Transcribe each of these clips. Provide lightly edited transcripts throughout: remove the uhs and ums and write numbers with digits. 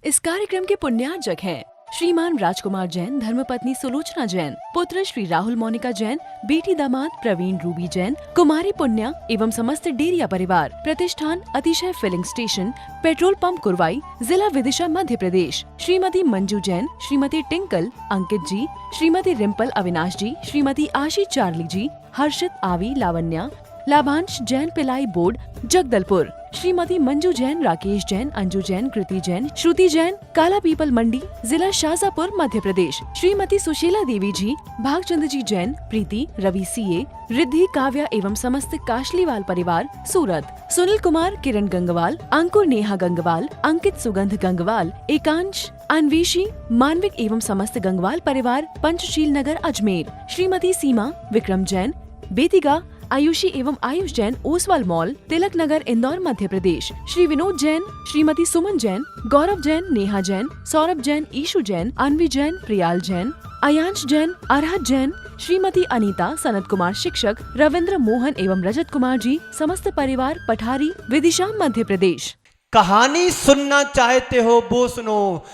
इस कार्यक्रम के पुण्यार्जक हैं श्रीमान राजकुमार जैन, धर्मपत्नी सुलोचना जैन, पुत्र श्री राहुल मोनिका जैन, बेटी दामाद प्रवीण रूबी जैन, कुमारी पुण्या एवं समस्त डेरिया परिवार। प्रतिष्ठान Atishay filling station, petrol pump Kurwai, जिला Vidisha, Madhya Pradesh. Shrimati Manju Jain, Shrimati Tinkal, Ankit ji, Shrimati Rimpal Avinash ji, Shrimati Ashi Charlie ji, Harshit Avi Lavanya, Labhansh Jain ply board Jagdalpur, Shrimati Manju Jain, Rakesh Jain, Anju Jain, Kriti Jain, Shruti Jain, Kala Pipal Mandi, जिला शाजापुर, मध्य प्रदेश। श्रीमती सुशीला देवी जी, भागचंद जी जैन, प्रीति, रवि सीए, रिद्धि, काव्या एवं समस्त काशलीवाल परिवार, सूरत। सुनील कुमार, किरण गंगवाल, अंकुर, नेहा गंगवाल, अंकित, सुगंध गंगवाल, एकांश, अन्वेशी, मानविक एवं समस्त गंगवाल परिवार, पंचशील नगर, अजमेर। श्रीमती सीमा, विक्रम जैन, बेतिगा, आयुषी एवं आयुष जैन, ओसवाल मॉल, तिलक नगर, इंदौर, मध्य प्रदेश। श्री विनोद जैन, श्रीमती सुमन जैन, गौरव जैन, नेहा जैन, सौरभ जैन, ईशु जैन, अन्वी जैन, प्रियाल जैन, अयांश जैन, अरहत जैन, श्रीमती अनीता, सनत कुमार शिक्षक, रविंद्र, मोहन एवं रजत कुमार जी, समस्त परिवार, पठारी, विदिशा, मध्य प्रदेश। कहानी सुनना चाहते हो वो सुनो।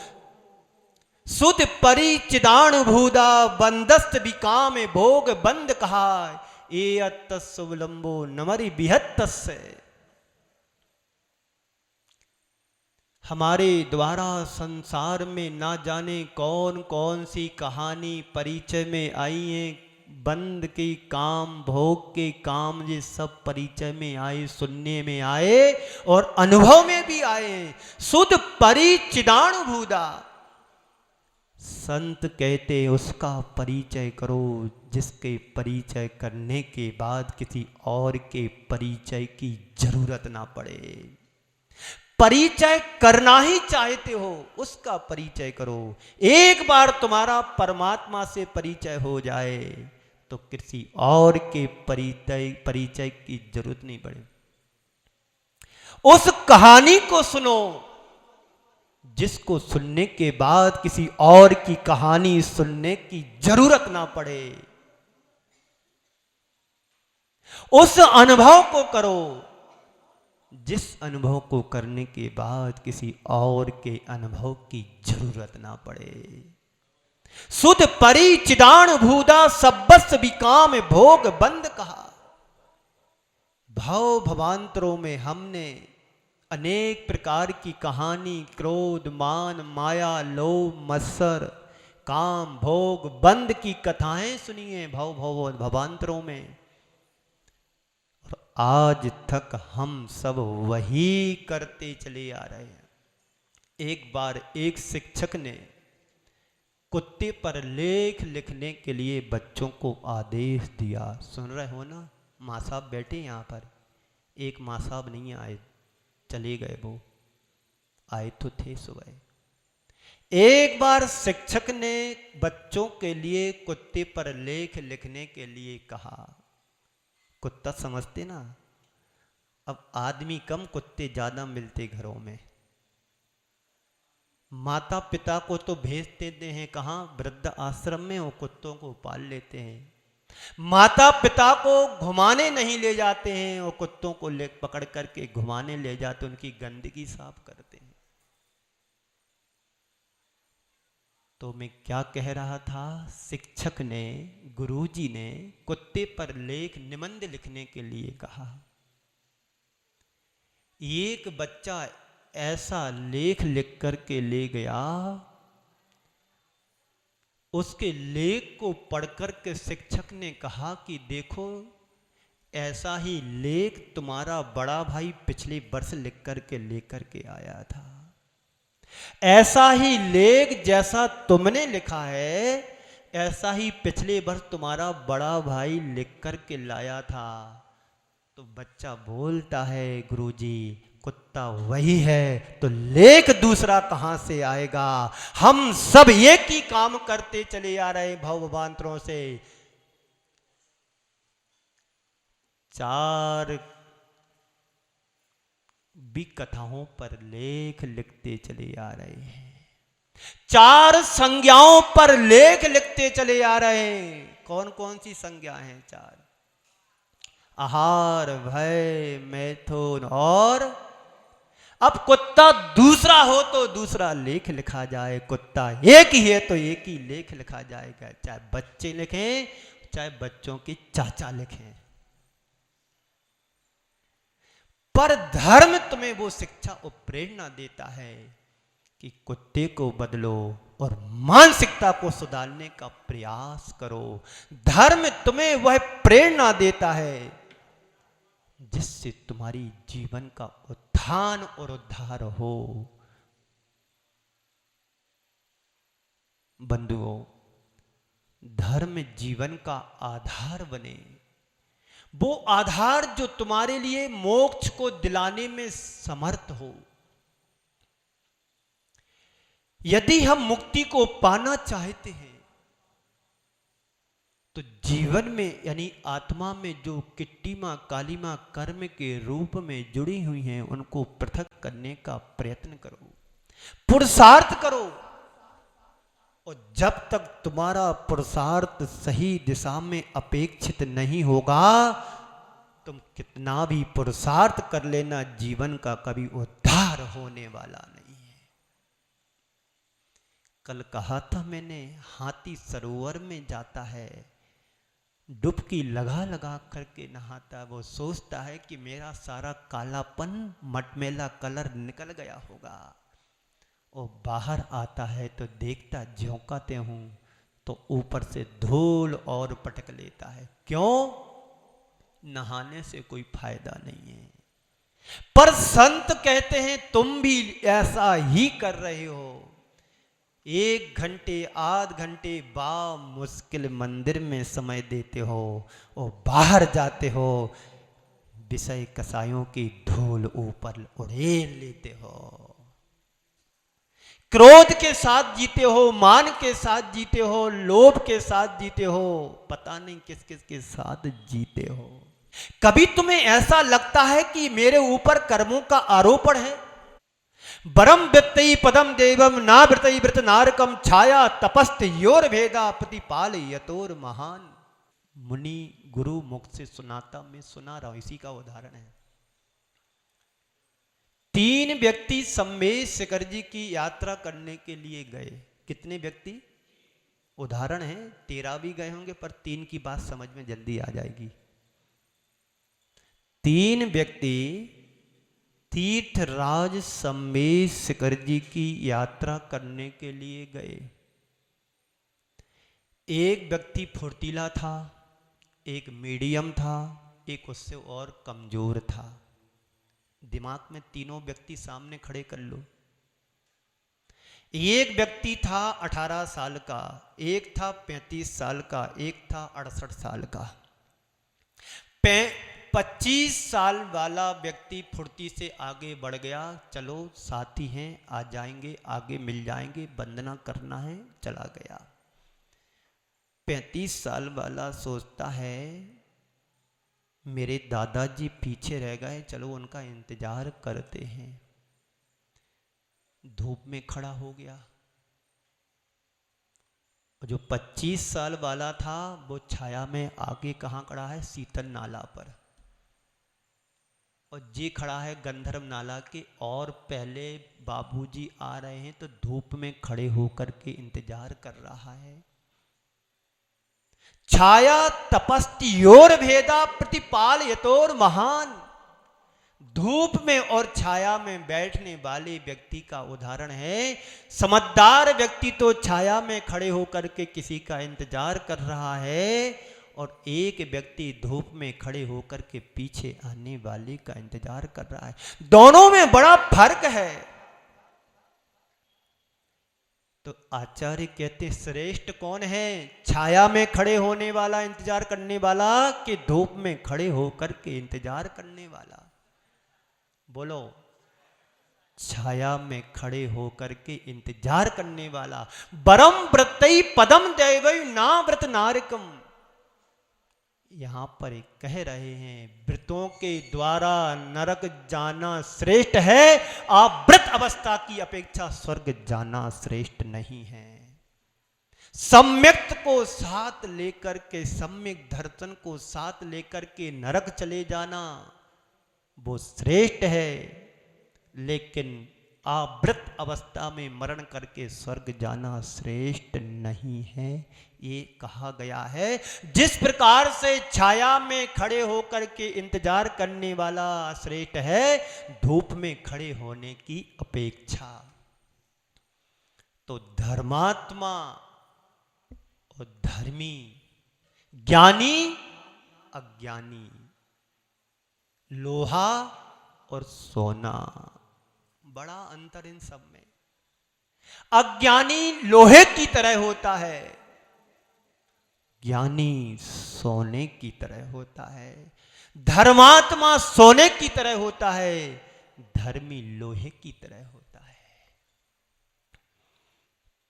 सुत परी चिदाण भूदा बंदस्त विकाम भोग बंद कहा ए अतस्वलंबो नमरि बिहत्तस्य। हमारे द्वारा संसार में ना जाने कौन कौन सी कहानी परिचय में आई है। बंद के काम, भोग के काम, ये सब परिचय में आए, सुनने में आए और अनुभव में भी आए। सुध परिचिदाणु भूदा, संत कहते उसका परिचय करो जिसके परिचय करने के बाद किसी और के परिचय की जरूरत ना पड़े। परिचय करना ही चाहते हो उसका परिचय करो। एक बार तुम्हारा परमात्मा से परिचय हो जाए तो किसी और के परिचय की जरूरत नहीं पड़े। उस कहानी को सुनो जिसको सुनने के बाद किसी और की कहानी सुनने की जरूरत ना पड़े। उस अनुभव को करो जिस अनुभव को करने के बाद किसी और के अनुभव की जरूरत ना पड़े। सुध परिचिदाण भूदा सब्बस विकाम भोग बंद कहा। भव भवांतरों में हमने अनेक प्रकार की कहानी, क्रोध, मान, माया, लोभ, मत्सर, काम, भोग, बंद की कथाएं सुनी है भव भवांतरों में। और आज तक हम सब वही करते चले आ रहे हैं। एक बार एक शिक्षक ने कुत्ते पर लेख लिखने के लिए बच्चों को आदेश दिया। सुन रहे हो ना? माँ साहब बैठे यहाँ पर। एक माँ साहब नहीं आए, चले गए। वो आए तो थे सुबह। एक बार शिक्षक ने बच्चों के लिए कुत्ते पर लेख लिखने के लिए कहा। कुत्ता समझते ना, अब आदमी कम, कुत्ते ज्यादा मिलते घरों में। माता पिता को तो भेज देते हैं कहाँ, वृद्ध आश्रम में, वो कुत्तों को पाल लेते हैं। माता पिता को घुमाने नहीं ले जाते हैं, वो कुत्तों को ले पकड़ करके घुमाने ले जाते, उनकी गंदगी साफ करते हैं। तो मैं क्या कह रहा था? शिक्षक ने, गुरुजी ने कुत्ते पर लेख, निबंध लिखने के लिए कहा। एक बच्चा ऐसा लेख लिख करके ले गया। उसके लेख को पढ़कर के शिक्षक ने कहा कि देखो, ऐसा ही लेख तुम्हारा बड़ा भाई पिछले वर्ष लिख करके लेकर के आया था। ऐसा ही लेख जैसा तुमने लिखा है, ऐसा ही पिछले वर्ष तुम्हारा बड़ा भाई लिख करके लाया था। तो बच्चा बोलता है, गुरुजी कुत्ता वही है तो लेख दूसरा कहां से आएगा? हम सब एक ही काम करते चले आ रहे भवभांतरों से। चार भी कथाओं पर लेख लिखते चले आ रहे हैं। चार संज्ञाओं पर लेख लिखते चले आ रहे हैं। कौन कौन सी संज्ञा हैं? चार: आहार, भय, मैथुन और अब कुत्ता दूसरा हो तो दूसरा लेख लिखा जाए, कुत्ता एक ही है तो एक ही लेख लिखा जाएगा, चाहे बच्चे लिखें चाहे बच्चों के चाचा लिखें। पर धर्म तुम्हें वो शिक्षा और प्रेरणा देता है कि कुत्ते को बदलो और मानसिकता को सुधारने का प्रयास करो। धर्म तुम्हें वह प्रेरणा देता है जिससे तुम्हारी जीवन का उत्थान और उद्धार हो। बंधुओं, धर्म जीवन का आधार बने, वो आधार जो तुम्हारे लिए मोक्ष को दिलाने में समर्थ हो। यदि हम मुक्ति को पाना चाहते हैं तो जीवन में यानी आत्मा में जो किट्टी मां काली मां कर्म के रूप में जुड़ी हुई हैं उनको पृथक करने का प्रयत्न करो, पुरुषार्थ करो। और जब तक तुम्हारा पुरुषार्थ सही दिशा में अपेक्षित नहीं होगा, तुम कितना भी पुरुषार्थ कर लेना, जीवन का कभी उद्धार होने वाला नहीं है। कल कहा था मैंने, हाथी सरोवर में जाता है, डुबकी लगा लगा करके नहाता, वो सोचता है कि मेरा सारा कालापन मटमैला कलर निकल गया होगा। और बाहर आता है तो देखता झोंकाते हूं तो ऊपर से धूल और पटक लेता है। क्यों? नहाने से कोई फायदा नहीं है। पर संत कहते हैं तुम भी ऐसा ही कर रहे हो। 1 घंटे आध घंटे बा मुश्किल मंदिर में समय देते हो और बाहर जाते हो विषय कसायों की धूल ऊपर उड़ेल लेते हो। क्रोध के साथ जीते हो, मान के साथ जीते हो, लोभ के साथ जीते हो, पता नहीं किस किस के साथ जीते हो। कभी तुम्हें ऐसा लगता है कि मेरे ऊपर कर्मों का आरोपण है? परम व्यक्ति पदम देवम ना वृतई वृत नारकम छाया तपस्त योर भेदा प्रतिपाल यतोर महान। मुनि गुरु मुख से सुनाता मैं सुना रहा हूं, इसी का उदाहरण है। 3 व्यक्ति सम्मेश शिखर जी की यात्रा करने के लिए गए। कितने व्यक्ति? उदाहरण है, 13 भी गए होंगे पर 3 की बात समझ में जल्दी आ जाएगी। 3 व्यक्ति तीर्थराज सम्मेश शिखर जी की यात्रा करने के लिए गए। एक व्यक्ति फुर्तीला था, एक मीडियम था, एक उससे और कमजोर था। दिमाग में तीनों व्यक्ति सामने खड़े कर लो। एक व्यक्ति था 18 साल का, एक था 35 साल का, एक था 68 साल का। 25 साल वाला व्यक्ति फुर्ती से आगे बढ़ गया, चलो साथी हैं आ जाएंगे, आगे मिल जाएंगे, वंदना करना है, चला गया। 35 साल वाला सोचता है मेरे दादाजी पीछे रह गए, चलो उनका इंतजार करते हैं। धूप में खड़ा हो गया। जो 25 साल वाला था वो छाया में आगे कहाँ खड़ा है? शीतल नाला पर। और जी खड़ा है गंधर्व नाला के और पहले बाबूजी आ रहे हैं तो धूप में खड़े होकर के इंतजार कर रहा है। छाया तपस्योर भेदा प्रतिपाल यतोर महान। धूप में और छाया में बैठने वाले व्यक्ति का उदाहरण है। समझदार व्यक्ति तो छाया में खड़े होकर के किसी का इंतजार कर रहा है और एक व्यक्ति धूप में खड़े होकर के पीछे आने वाले का इंतजार कर रहा है। दोनों में बड़ा फर्क है। तो आचार्य कहते श्रेष्ठ कौन है? छाया में खड़े होने वाला, इंतजार करने वाला, कि धूप में खड़े होकर के इंतजार करने वाला? बोलो। छाया में खड़े होकर के इंतजार करने वाला। बरम व्रतई पदम दैवई ना व्रत नारकम। यहां पर एक कह रहे हैं व्रतों के द्वारा नरक जाना श्रेष्ठ है, आप व्रत अवस्था की अपेक्षा स्वर्ग जाना श्रेष्ठ नहीं है। सम्यक्त को साथ लेकर के, सम्यक दर्शन को साथ लेकर के नरक चले जाना वो श्रेष्ठ है, लेकिन आवृत अवस्था में मरण करके स्वर्ग जाना श्रेष्ठ नहीं है, ये कहा गया है। जिस प्रकार से छाया में खड़े होकर के इंतजार करने वाला श्रेष्ठ है धूप में खड़े होने की अपेक्षा। तो धर्मात्मा और धर्मी, ज्ञानी अज्ञानी, लोहा और सोना, बड़ा अंतर इन सब में। अज्ञानी लोहे की तरह होता है, ज्ञानी सोने की तरह होता है। धर्मात्मा सोने की तरह होता है, धर्मी लोहे की तरह होता है।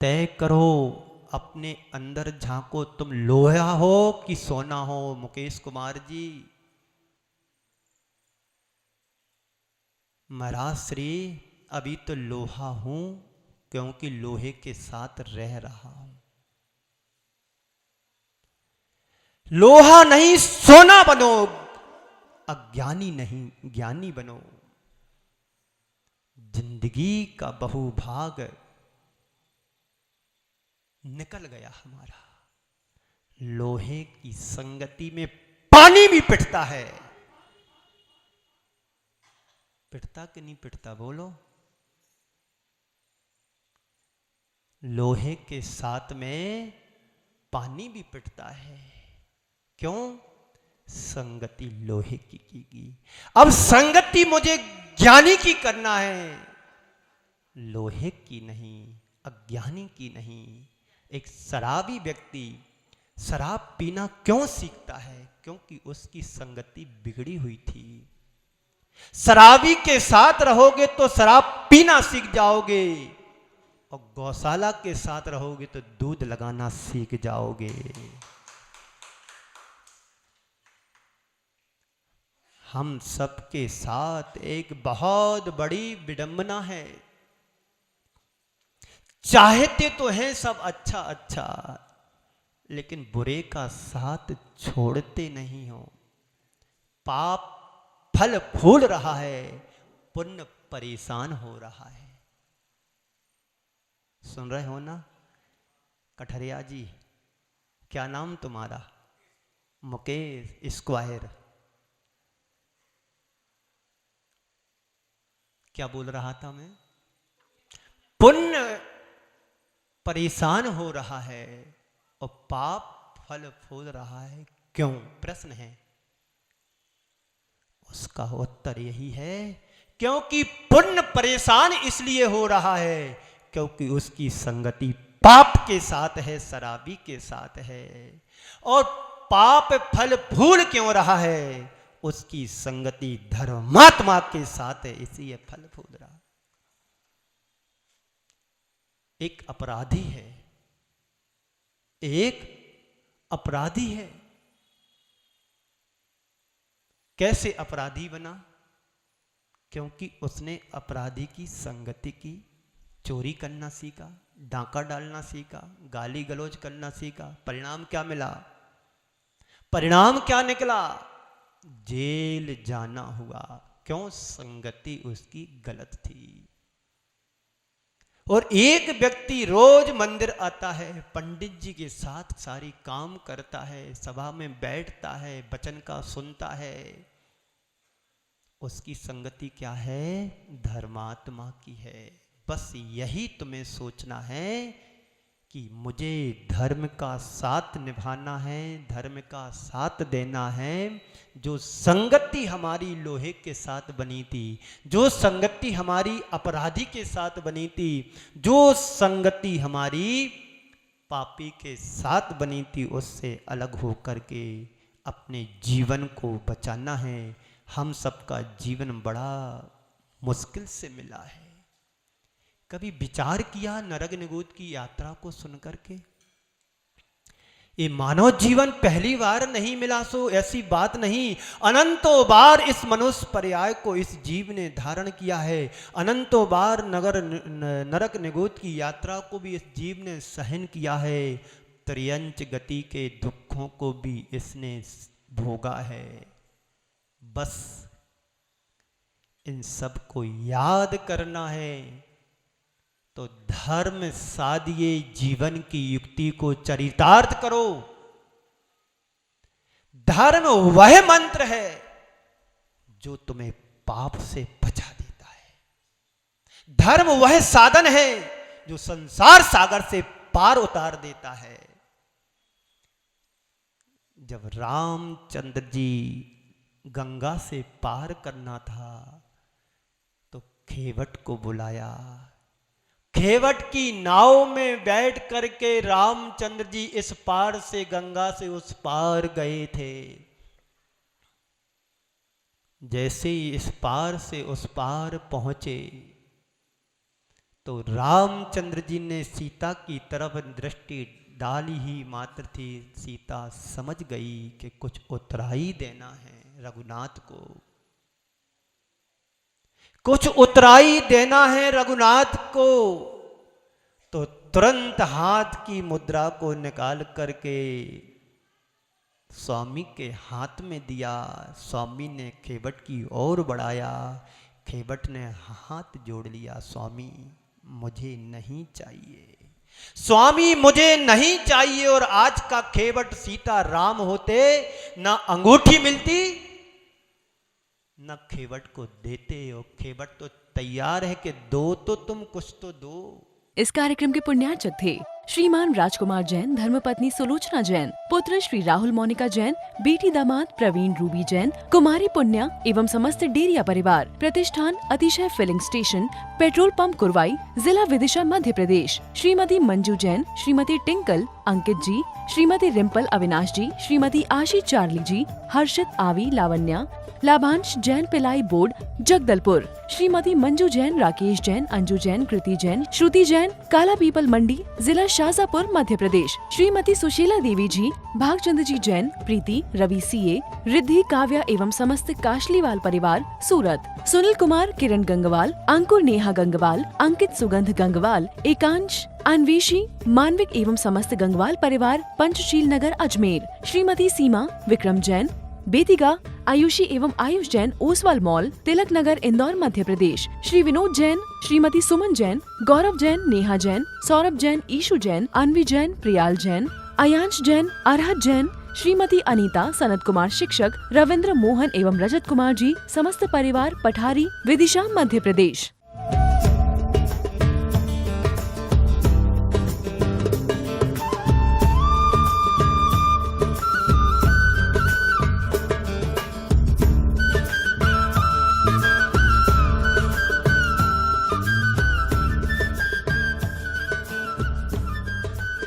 तय करो, अपने अंदर झांको, तुम लोहा हो कि सोना हो। मुकेश कुमार जी, महाराज श्री, अभी तो लोहा हूं क्योंकि लोहे के साथ रह रहा हूं। लोहा नहीं सोना बनो, अज्ञानी नहीं ज्ञानी बनो। जिंदगी का बहुभाग निकल गया हमारा। लोहे की संगति में पानी भी पिटता है। पिटता कि नहीं पिटता बोलो? लोहे के साथ में पानी भी पिटता है। क्यों? संगति लोहे की कीगी। अब संगति मुझे ज्ञानी की करना है, लोहे की नहीं, अज्ञानी की नहीं। एक शराबी व्यक्ति शराब पीना क्यों सीखता है? क्योंकि उसकी संगति बिगड़ी हुई थी। शराबी के साथ रहोगे तो शराब पीना सीख जाओगे, और गौशाला के साथ रहोगे तो दूध लगाना सीख जाओगे। हम सबके साथ एक बहुत बड़ी विडंबना है। चाहते तो हैं सब अच्छा अच्छा, लेकिन बुरे का साथ छोड़ते नहीं हो। पाप फल फूल रहा है, पुण्य परेशान हो रहा है। सुन रहे हो ना? कठरिया जी, क्या नाम तुम्हारा? मुकेश स्क्वायर। क्या बोल रहा था मैं? पुण्य परेशान हो रहा है और पाप फल फूल रहा है। क्यों? प्रश्न है। उसका उत्तर यही है, क्योंकि पुण्य परेशान इसलिए हो रहा है क्योंकि उसकी संगति पाप के साथ है, शराबी के साथ है। और पाप फल फूल क्यों रहा है? उसकी संगति धर्मात्मा के साथ है, इसलिए फल फूल रहा। एक अपराधी है, एक अपराधी है। कैसे अपराधी बना? क्योंकि उसने अपराधी की संगति की, चोरी करना सीखा, डांका डालना सीखा, गाली गलौज करना सीखा। परिणाम क्या मिला? परिणाम क्या निकला? जेल जाना हुआ। क्यों? संगति उसकी गलत थी। और एक व्यक्ति रोज मंदिर आता है, पंडित जी के साथ सारी काम करता है, सभा में बैठता है, वचन का सुनता है। उसकी संगति क्या है? धर्मात्मा की है। बस यही तुम्हें सोचना है कि मुझे धर्म का साथ निभाना है, धर्म का साथ देना है। जो संगति हमारी लोहे के साथ बनी थी, जो संगति हमारी अपराधी के साथ बनी थी, जो संगति हमारी पापी के साथ बनी थी, उससे अलग होकर के अपने जीवन को बचाना है। हम सबका जीवन बड़ा मुश्किल से मिला है। कभी विचार किया नरक निगूत की यात्रा को सुनकर के? ये मानव जीवन पहली बार नहीं मिला सो ऐसी बात नहीं। अनंतों बार इस मनुष्य पर्याय को इस जीव ने धारण किया है। अनंतों बार नरक निगूत की यात्रा को भी इस जीव ने सहन किया है। त्रियंच गति के दुखों को भी इसने भोगा है। बस इन सब को याद करना है तो धर्म साधिए जीवन की युक्ति को चरितार्थ करो। धर्म वह मंत्र है जो तुम्हें पाप से बचा देता है। धर्म वह साधन है जो संसार सागर से पार उतार देता है। जब रामचंद्र जी गंगा से पार करना था तो खेवट को बुलाया। खेवट की नाव में बैठ करके रामचंद्र जी इस पार से गंगा से उस पार गए थे। जैसे ही इस पार से उस पार पहुंचे तो रामचंद्र जी ने सीता की तरफ दृष्टि डाली ही मात्र थी, सीता समझ गई कि कुछ उतराई देना है रघुनाथ को, कुछ उतराई देना है रघुनाथ को। तो तुरंत हाथ की मुद्रा को निकाल करके स्वामी के हाथ में दिया। स्वामी ने खेवट की ओर बढ़ाया। खेवट ने हाथ जोड़ लिया, स्वामी मुझे नहीं चाहिए, स्वामी मुझे नहीं चाहिए। और आज का खेवट सीता राम होते न अंगूठी मिलती न खेवट को देते। और खेवट तो तैयार है कि दो तो तुम कुछ तो दो। इस कार्यक्रम के पुण्यार्चक थे श्रीमान राजकुमार जैन, धर्मपत्नी सुलोचना जैन, पुत्र श्री राहुल मोनिका जैन, बेटी दामाद प्रवीण रूबी जैन, कुमारी पुण्या एवं समस्त डेरिया परिवार। प्रतिष्ठान Atishay filling station, petrol pump Kurwai, जिला Vidisha Madhya Pradesh. Shrimati Manju Jain, Shrimati Tinkal, Ankit ji, Shrimati Rimpal Avinash ji, Shrimati Ashi Charlie ji, Harshit Avi Lavanya, Labhansh Jain ply board Jagdalpur. Shrimati Manju Jain, Rakesh Jain, Anju Jain, Kriti Jain, Shruti Jain, Kala Pipal Mandi, जिला शाजापुर मध्य प्रदेश। श्रीमती सुशीला देवी जी, भागचंद जी जैन, प्रीति, रवि सीए, रिद्धि, काव्या एवं समस्त काशलीवाल परिवार सूरत। सुनील कुमार, किरण गंगवाल, अंकुर नेहा गंगवाल, अंकित सुगंध गंगवाल, एकांश अन्वेषी, मानविक एवं समस्त गंगवाल परिवार पंचशील नगर अजमेर। श्रीमती सीमा, विक्रम जैन, बेतिगा, आयुषी एवं आयुष जैन, ओसवाल मॉल, तिलक नगर, इंदौर मध्य प्रदेश। श्री विनोद जैन, श्रीमती सुमन जैन, गौरव जैन, नेहा जैन, सौरभ जैन, ईशु जैन, अन्वी जैन, प्रियाल जैन, अयांश जैन, अरहत जैन, श्रीमती अनीता, सनत कुमार शिक्षक, रविंद्र मोहन एवं रजत कुमार जी, समस्त परिवार पठारी, विदिशा मध्य प्रदेश।